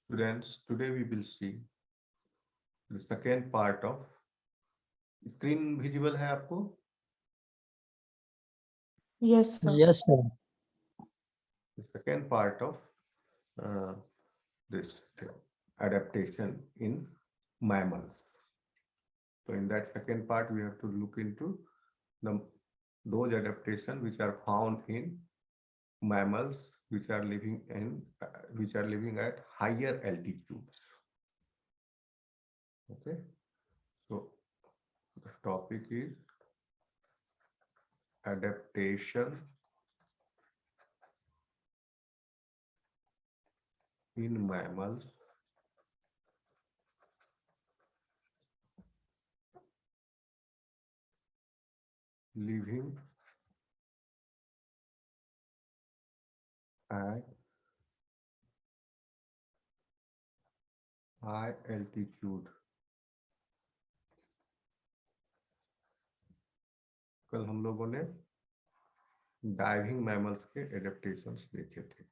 Students, today we will see the second part of screen visible है आपको? Yes, sir. Yes, sir. The second part of uh, this adaptation in mammals. So in that second part, we have to look into those adaptations which are found in mammals which are living at higher altitudes. Okay, so the topic is adaptation in mammals living at high altitude. कल हम लोगों ने diving mammals के adaptations देखे थे.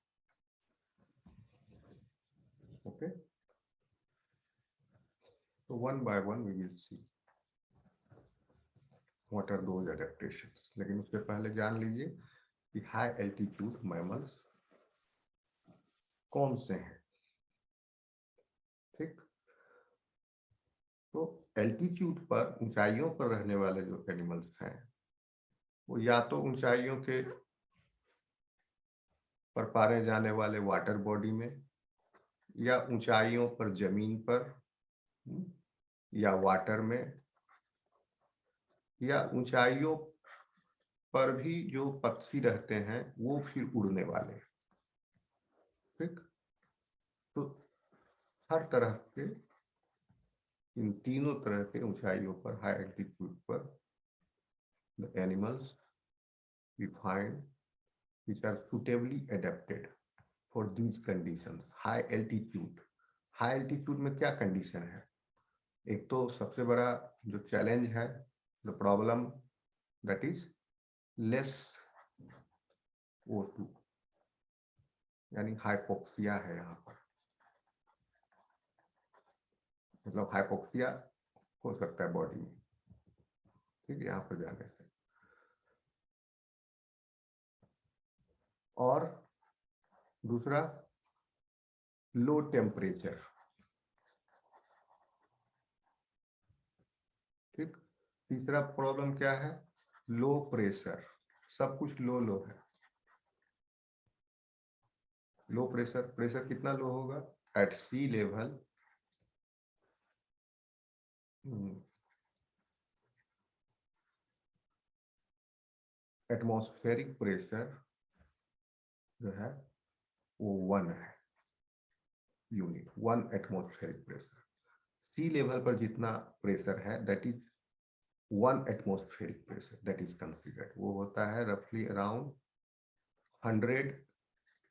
Okay, so one by one we will see what are those adaptations. लेकिन उससे पहले जान लीजिए कि हाई एल्टीट्यूड मैमल्स कौन से हैं. ठीक, तो एल्टीट्यूड पर, ऊंचाइयों पर रहने वाले जो एनिमल्स हैं वो या तो ऊंचाइयों के पर पाए जाने वाले वाटर बॉडी में, या ऊंचाइयों पर जमीन पर, या वाटर में, या ऊंचाइयों पर भी जो पक्षी रहते हैं वो फिर उड़ने वाले. ठीक, तो हर तरह के, इन तीनों तरह के ऊंचाइयों पर, हाई एल्टीट्यूड पर, the animals we find which are suitably adapted for these conditions. high altitude में क्या कंडीशन है? एक तो सबसे बड़ा जो चैलेंज है, the problem, that is less O2, यानी हाइपोक्सिया है यहाँ पर. मतलब हाइपोक्सिया हो सकता है बॉडी में. ठीक है, यहाँ पर जाने से. और दूसरा लो टेम्परेचर. ठीक, तीसरा प्रॉब्लम क्या है? Low pressure. सब कुछ लो लो है. लो प्रेशर, प्रेशर कितना लो होगा? एट सी लेवल एटमॉस्फेरिक प्रेशर जो है वो 1 है यूनिट, 1 एटमॉस्फेरिक प्रेशर. सी लेवल पर जितना प्रेशर है that is 1 atmospheric pressure, that is considered. वो होता है रफली अराउंड 100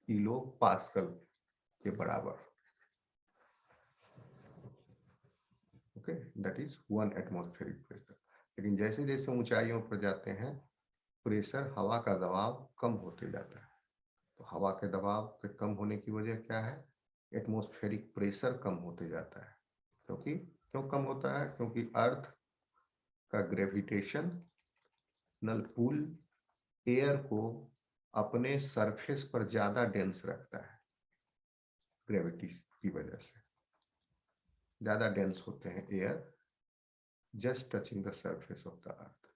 किलो पास्कल के बराबर. Okay, that is 1 atmospheric pressure. लेकिन जैसे जैसे ऊंचाइयों पर जाते हैं प्रेशर, हवा का दबाव कम होते जाता है. तो हवा के दबाव के कम होने की वजह क्या है? एटमॉस्फेरिक प्रेशर कम होते जाता है. क्योंकि क्यों कम होता है? क्योंकि अर्थ का ग्रेविटेशन नल पुल एयर को अपने सरफेस पर ज्यादा डेंस रखता है. ग्रेविटी की वजह से ज्यादा डेंस होते हैं air, just touching the surface of the earth.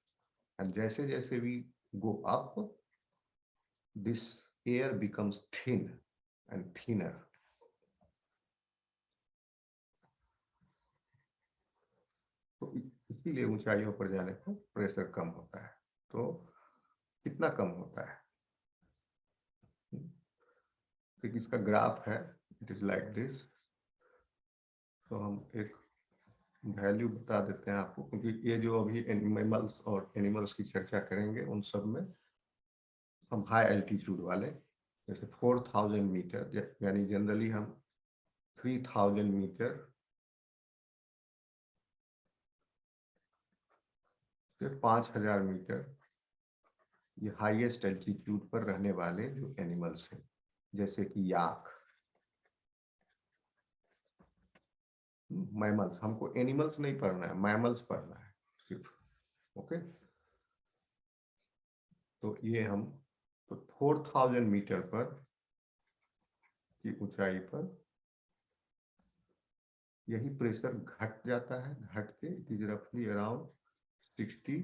And जैसे जैसे we go up, this air becomes thin and thinner. तो इसीलिए ऊंचाइयों पर जाने पर प्रेशर कम होता है. तो कितना कम होता है? तो इसका ग्राफ है, इट इज लाइक दिस. तो हम एक वैल्यू बता देते हैं आपको, क्योंकि ये जो अभी मैमल्स और एनिमल्स की चर्चा करेंगे उन सब में हम हाई एल्टीट्यूड वाले, जैसे 4000 मीटर, यानी जनरली हम 3000 मीटर से 5000 मीटर, ये हाईएस्ट एल्टीट्यूड पर रहने वाले जो एनिमल्स हैं, जैसे कि याक. मैमल्स, हमको एनिमल्स नहीं पढ़ना है, मैमल्स पढ़ना है सिर्फ। ओके, तो ये हम तो 4000 मीटर पर की ऊंचाई पर यही प्रेशर घट जाता है, घट के इट इज रफली अराउंड 60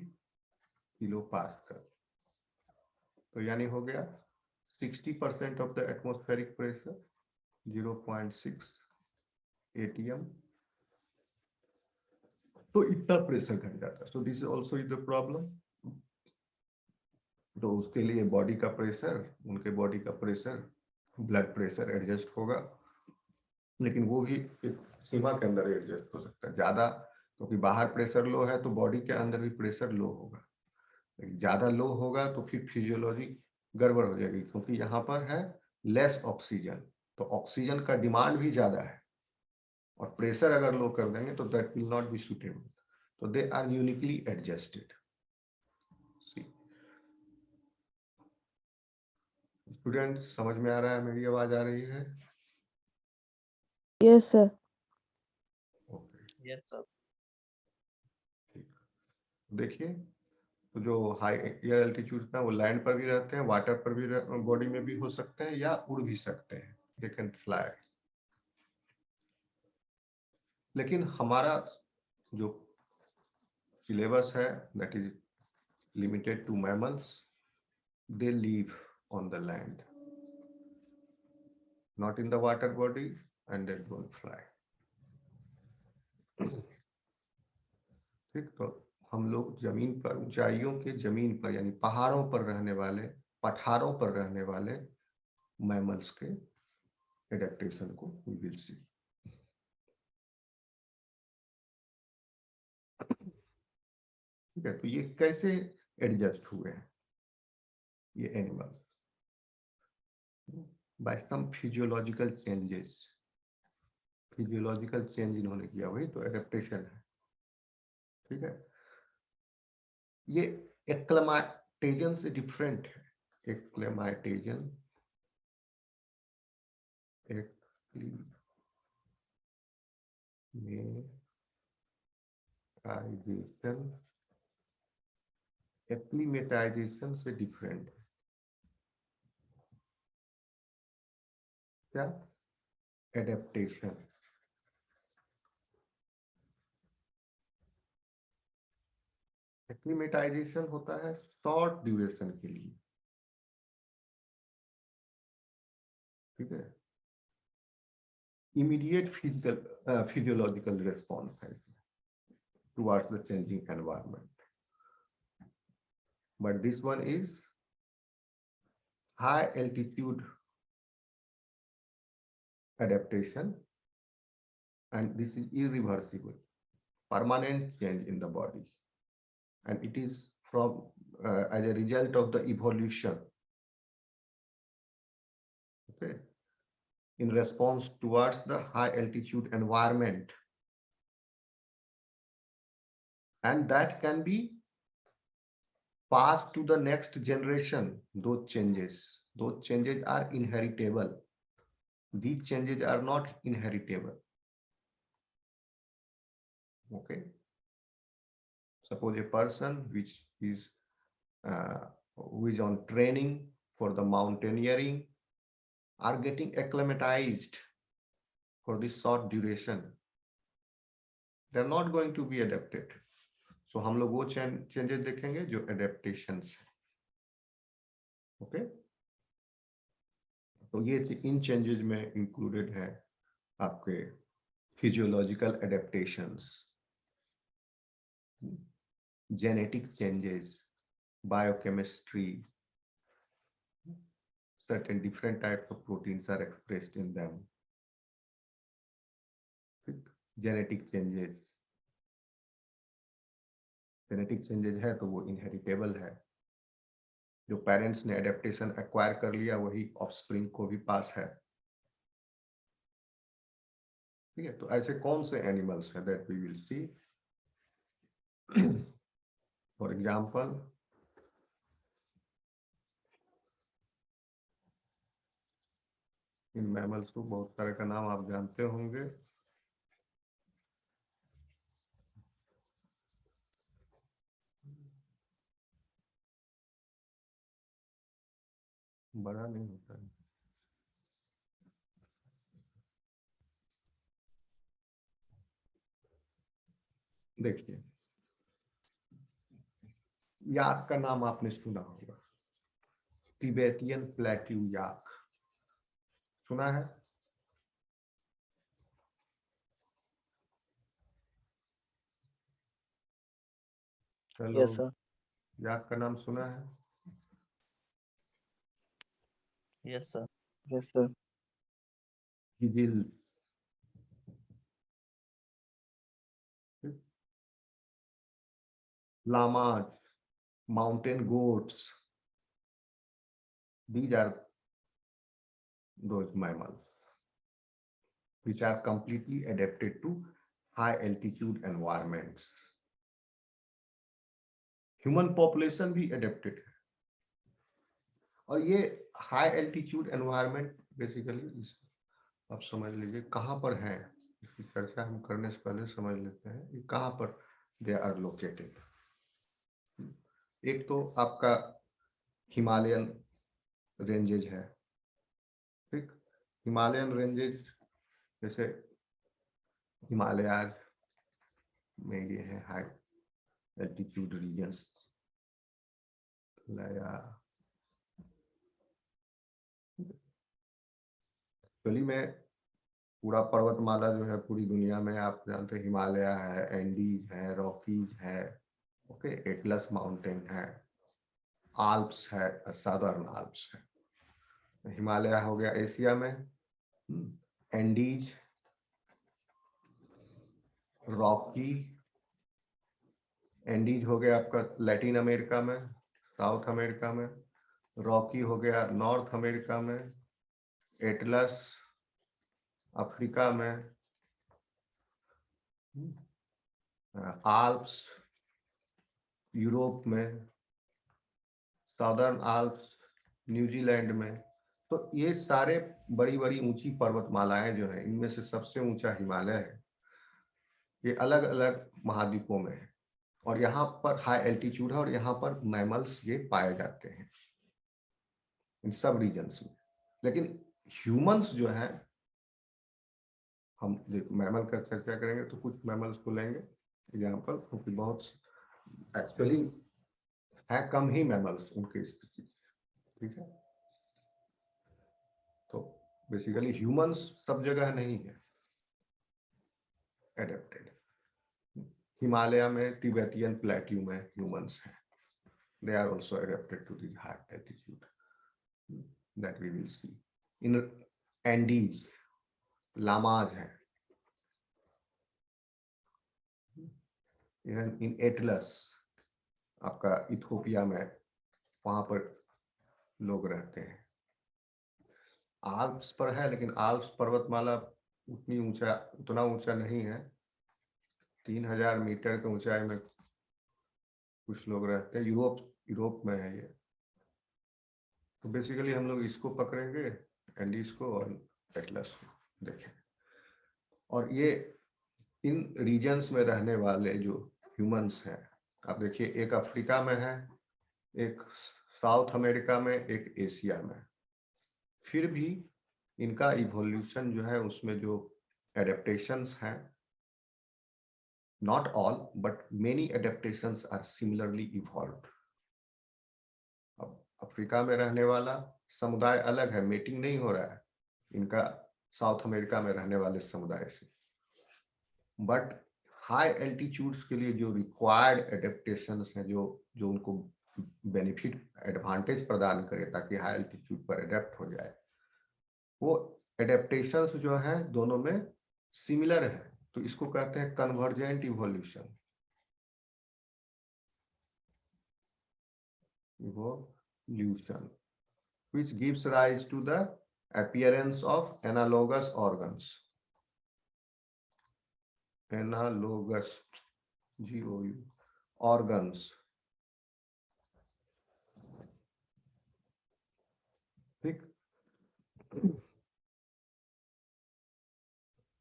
किलो पास्कल। तो यानी हो गया 60% of the atmospheric pressure 0.6 atm, तो इतना प्रेशर घट जाता है। So this also is the problem. तो उसके लिए बॉडी का प्रेशर, उनके बॉडी का प्रेशर, ब्लड प्रेशर एडजस्ट होगा, लेकिन वो भी एक सीमा के अंदर एडजस्ट हो सकता है। ज्यादा, क्योंकि बाहर प्रेशर लो है तो बॉडी के अंदर भी प्रेशर लो होगा, लेकिन ज्यादा लो होगा तो फिर फिजियोलॉजी गड़बड़ हो जाएगी, क्योंकि यहाँ पर है लेस ऑक्सीजन, तो ऑक्सीजन का डिमांड भी ज्यादा है, और प्रेशर अगर लो कर देंगे तो that will not be suitable. तो they are uniquely adjusted. Student समझ में आ रहा है? मेरी आवाज आ रही है? Yes sir. Okay, yes sir. ठीक। देखिए, तो जो हाई एयर एल्टीट्यूड पे वो लैंड पर भी रहते हैं, वाटर पर भी बॉडी में भी हो सकते हैं, या उड़ भी सकते हैं, दे कैन फ्लाई। लेकिन हमारा जो सिलेबस है that is limited to mammals, they live on the land, not in the water bodies, and they don't fly. ठीक, तो हम लोग जमीन पर, ऊंचाइयों के जमीन पर यानी पहाड़ों पर रहने वाले, पठारों पर रहने वाले मैमल्स के एडेप्टेशन को we will see. ठीक है, तो ये कैसे एडजस्ट हुए हैं ये एनिमल? बाय सम फिजियोलॉजिकल चेंजेस। फिजियोलॉजिकल चेंज इन्होंने किया, वही तो एडेप्टेशन है। ठीक है, ये एक्लेमाटेजन से डिफरेंट है। एक्लेमाटेजन, एक्लीमेटाइजेशन से डिफरेंट है। क्या? एडेप्टेशन। एक्लीमेटाइजेशन होता है शॉर्ट ड्यूरेशन के लिए, ठीक है, इमीडिएट फिजियोलॉजिकल रिस्पॉन्स है towards the changing environment, but this one is high altitude adaptation, and this is irreversible, permanent change in the body, and it is from as a result of the evolution, okay, in response towards the high altitude environment, and that can be passed to the next generation. Those changes are inheritable. These changes are not inheritable. Okay, suppose a person who is on training for the mountaineering are getting acclimatized for this short duration, they're not going to be adapted. So हम लोग वो changes देखेंगे जो adaptations है। Okay, तो ये इन changes में included है आपके physiological adaptations, genetic changes, biochemistry, certain different types of proteins are expressed in them. Genetic changes है तो वो इनहेरिटेबल है। जो पेरेंट्स ने एडेप्टेशन एक्वायर कर लिया वही ऑफस्प्रिंग को भी पास है। ठीक है, तो ऐसे कौन से एनिमल्स हैं that we will see? For example, इन मैमल्स को बहुत सारे का नाम आप जानते होंगे। बड़ा नहीं होता है। देखिए, याक का नाम आपने सुना होगा, तिबेटियन प्लेट्यू याक सुना है? चलो, यस सर। याक का नाम सुना है? Yes sir. Yes sir. Gazelle, llamas, mountain goats, these are those mammals which are completely adapted to high altitude environments. Human population भी एडेप्टेड है, और ये हाई एल्टीट्यूड एनवायरनमेंट बेसिकली आप समझ लीजिए कहाँ पर है। इसकी चर्चा हम करने से पहले समझ लेते हैं ये कहाँ पर दे आर लोकेटेड। एक तो आपका हिमालयन रेंजेज है, ठीक। हिमालयन रेंजेज जैसे हिमालयाज में ये है हाई एल्टीट्यूड रीजन्स, एक्चुअली में पूरा पर्वतमाला जो है पूरी दुनिया में आप जानते हैं, हिमालय है, एंडीज है, रॉकीज है, ओके, एटलस माउंटेन है, आल्प्स है, सादर्न आल्प्स है। हिमालय हो गया एशिया में, एंडीज, रॉकी, एंडीज हो गया आपका लैटिन अमेरिका में, साउथ अमेरिका में, रॉकी हो गया नॉर्थ अमेरिका में, एटलस अफ्रीका में, आल्प्स यूरोप में, साउदर्न आल्प्स न्यूजीलैंड में। तो ये सारे बड़ी बड़ी ऊंची पर्वतमालाएं जो है, इनमें से सबसे ऊंचा हिमालय है। ये अलग अलग महाद्वीपों में है, और यहाँ पर हाई एल्टीट्यूड है, और यहाँ पर मैमल्स ये पाए जाते हैं इन सब रीजन्स में। लेकिन ह्यूमंस जो है, हम मैमल का चर्चा करेंगे तो कुछ मैमल्स को लेंगे एग्जाम्पल, क्योंकि बहुत एक्चुअली है कम ही मैमल्स उनके स्पीशीज, ठीक है। तो बेसिकली ह्यूमंस सब जगह नहीं है एडेप्टेड। हिमालय में तिबेटियन प्लेट्यू में ह्यूमंस हैं, they are also adapted to the high altitude that we will see. In Andes लामाज है, इन एटलस आपका इथोपिया में वहां पर लोग रहते हैं। आल्प्स पर है, लेकिन आल्प्स पर्वतमाला उतना ऊंचा नहीं है, 3000 मीटर की ऊंचाई में कुछ लोग रहते हैं। यूरोप में है ये। तो बेसिकली हम लोग इसको पकड़ेंगे, एंडीज को और एटलस को देखें। और ये इन रीजन्स में रहने वाले जो ह्यूमंस हैं, आप देखिए, एक अफ्रीका में है, एक साउथ अमेरिका में, एक एशिया में। फिर भी इनका इवोल्यूशन जो है, उसमें जो एडेप्टेशंस हैं, not all but many adaptations are similarly evolved. अब अफ्रीका में रहने वाला समुदाय अलग है, मेटिंग नहीं हो रहा है इनका साउथ अमेरिका में रहने वाले समुदाय से, बट हाई एल्टीट्यूड्स के लिए जो रिक्वायर्ड एडेप्टेशंस हैं, जो उनको बेनिफिट एडवांटेज प्रदान करे ताकि हाई एल्टीट्यूड पर एडेप्ट हो जाए, वो एडेप्टेशंस जो हैं दोनों में सिमिलर है। तो इसको कहते हैं convergent evolution. Evolution, which gives rise to the appearance of analogous organs. Analogous, GOU, organs. ठीक।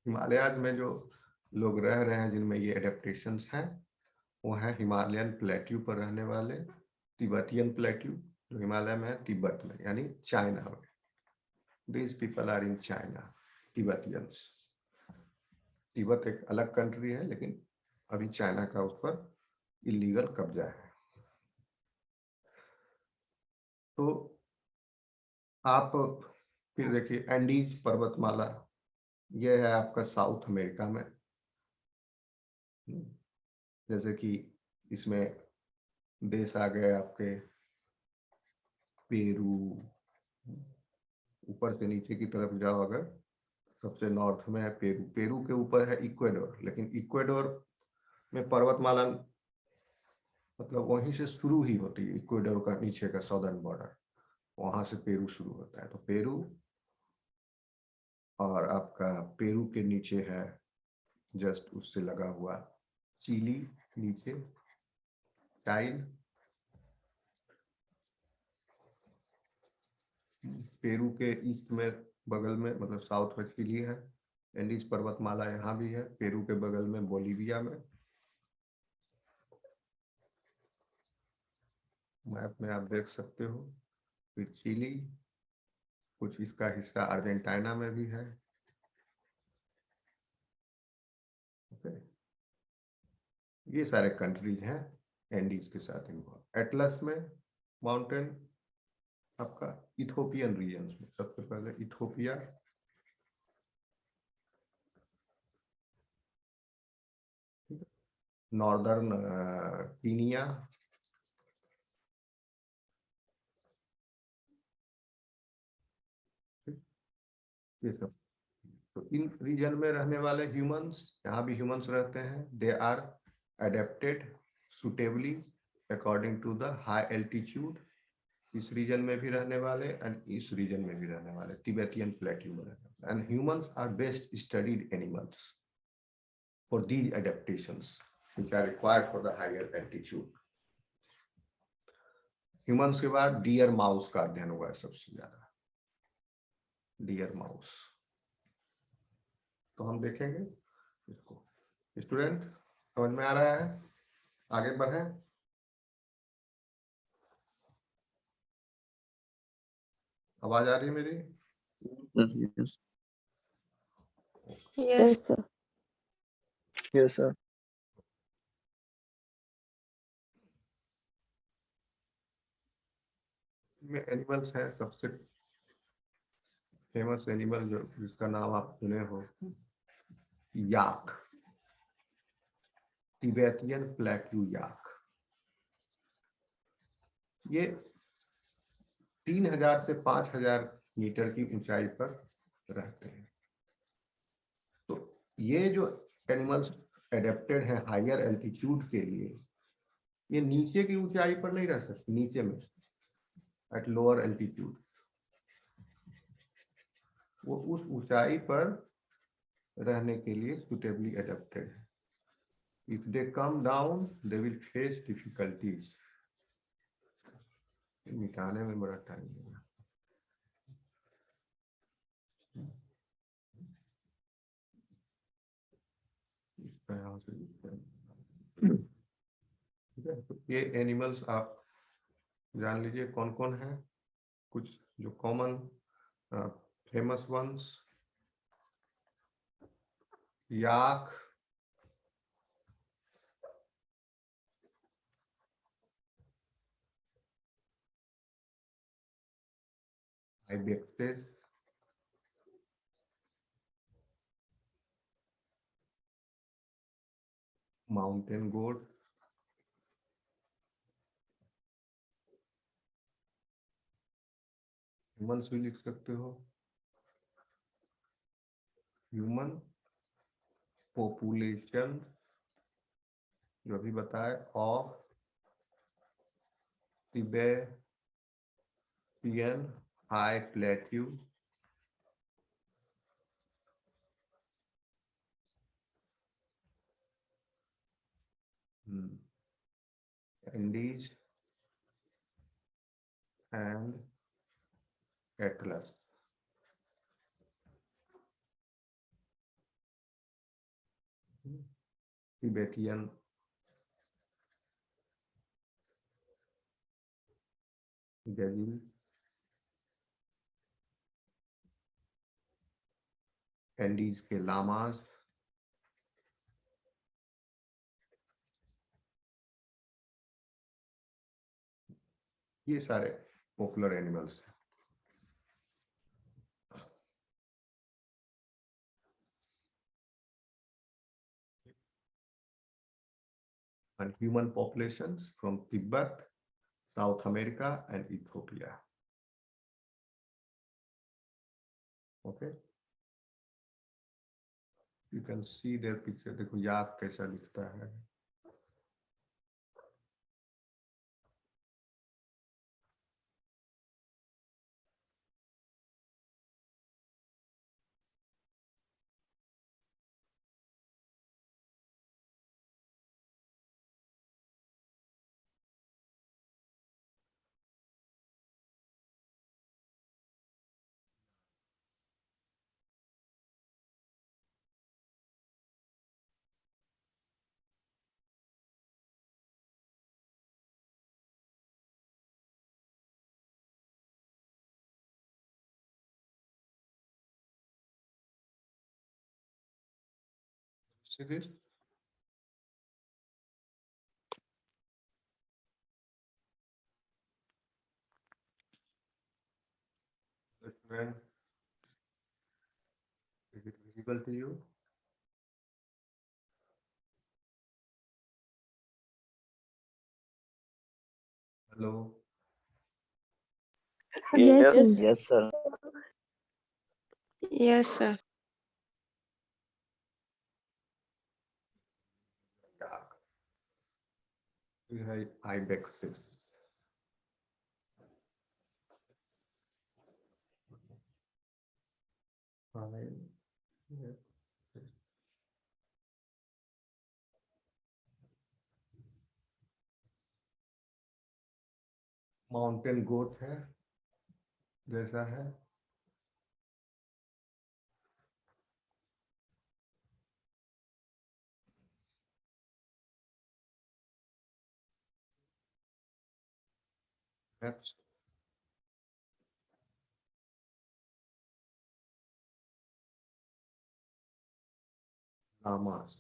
हिमालयाज में जो लोग रह रहे हैं जिनमें ये एडेप्टेशंस हैं, वो है हिमालयन प्लेट्यू पर रहने वाले, तिब्बतियन प्लेट्यू जो हिमालय में है तिब्बत में, यानी चाइना में। These people are in China, Tibetans. Tibet एक अलग कंट्री है, लेकिन अभी चाइना का उस पर इलीगल कब्जा है। तो आप फिर देखिए एंडीज पर्वतमाला, यह है आपका साउथ अमेरिका में। जैसे कि इसमें देश आ गए आपके पेरू, ऊपर से नीचे की तरफ जाओ अगर, सबसे नॉर्थ में है पेरू, पेरू के ऊपर है इक्वेडोर, लेकिन इक्वेडोर में पर्वतमाला मतलब वहीं से शुरू ही होती है, इक्वेडोर का नीचे का सदर्न बॉर्डर, वहां से पेरू शुरू होता है। तो पेरू, और आपका पेरू के नीचे है जस्ट उससे लगा हुआ चिली, नीचे टाइल, पेरू के ईस्ट में बगल में मतलब साउथ में चिली है, एंडीज पर्वतमाला यहाँ भी है, पेरू के बगल में बोलीविया में, मैप में आप देख सकते हो। फिर चिली, कुछ इसका हिस्सा अर्जेंटीना में भी है। ओके, ये सारे कंट्रीज हैं एंडीज के साथ इन्वॉल्व। एटलस में माउंटेन आपका इथोपियन रीजन में, सबसे पहले इथोपिया, नॉर्दर्न कीनिया, ये सब। तो इन रीजन में रहने वाले ह्यूमंस, यहाँ भी ह्यूमंस रहते हैं, they are adapted suitably according to the high altitude. इस रीजन में भी रहने वाले एंड इस रीजन में भी रहने वाले, तिबेटियन प्लेट्यू में रहने वाले, and humans are best studied animals for these adaptations which are required for the higher altitude. Humans के बाद डियर माउस का अध्ययन हुआ है सबसे ज्यादा, डियर माउस। तो हम देखेंगे इसको। स्टूडेंट समझ में आ रहा है? आगे बढ़े। आवाज आ रही है मेरी? Yes. Yes, sir. Yes, sir. में एनिमल्स है, सबसे फेमस एनिमल जो जिसका नाम आप सुने हो, याक, तिबेटियन प्लेट्यू याक। ये 3000 से 5000 मीटर की ऊंचाई पर रहते हैं। तो ये जो एनिमल्स एडेप्टेड हैं हायर एल्टीट्यूड के लिए, ये नीचे की ऊंचाई पर नहीं रह सकते, नीचे में एट लोअर एल्टीट्यूड, वो उस ऊंचाई पर रहने के लिए सुटेबली एडेप्टेड है। If they come down they will face difficulties. मिटाने में बड़ा टाइम लगा। ठीक है, तो ये एनिमल्स आप जान लीजिए कौन कौन है, कुछ जो common famous ones. Yak, ibexes, mountain goat, humans भी लिख सकते हो, ह्यूमन पॉपुलेशन जो भी बताए of Tibetan high plateau, Andes and Atlas. Tibetan gazelle, Andes के लामास, ये सारे पॉपुलर एनिमल्स हैं। And human populations from Tibet, South America and Ethiopia. Okay. You can see their picture. देखो याक कैसा दिखता है। See this? Friend, is it visible to you? Hello. Yes, sir. Yes, sir. Yes, sir. Yak. We have ibexes. Fine. Yeah. Mountain goat है, जैसा है। Next. Llamas.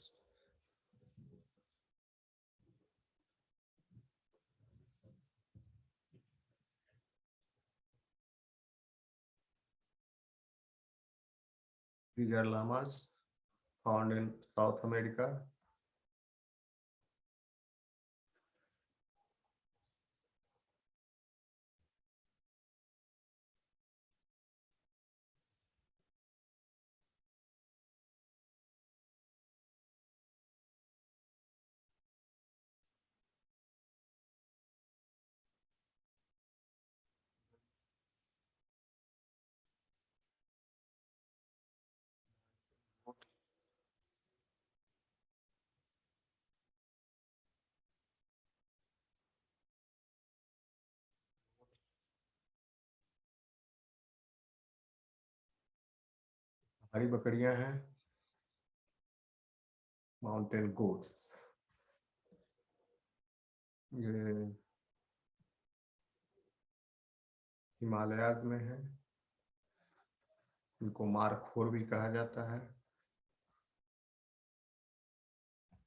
These are llamas found in South America. हरी बकरियां हैं, mountain goat. ये हिमालयाज में है, इनको markhor भी कहा जाता है।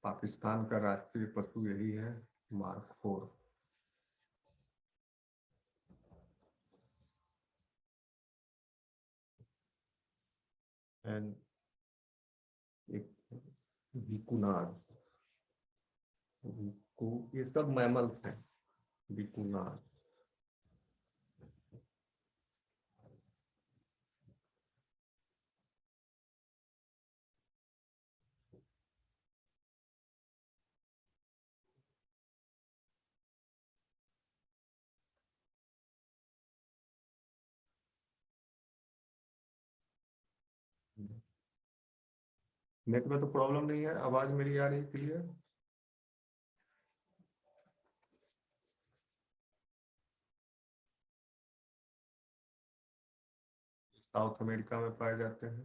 पाकिस्तान का राष्ट्रीय पशु यही है, मारखोर। एंड एक विकुनाज, ये सब मैमल्स हैं, विकुनाज। नेट में तो प्रॉब्लम नहीं है, आवाज मेरी आ रही क्लियर? साउथ अमेरिका में पाए जाते हैं।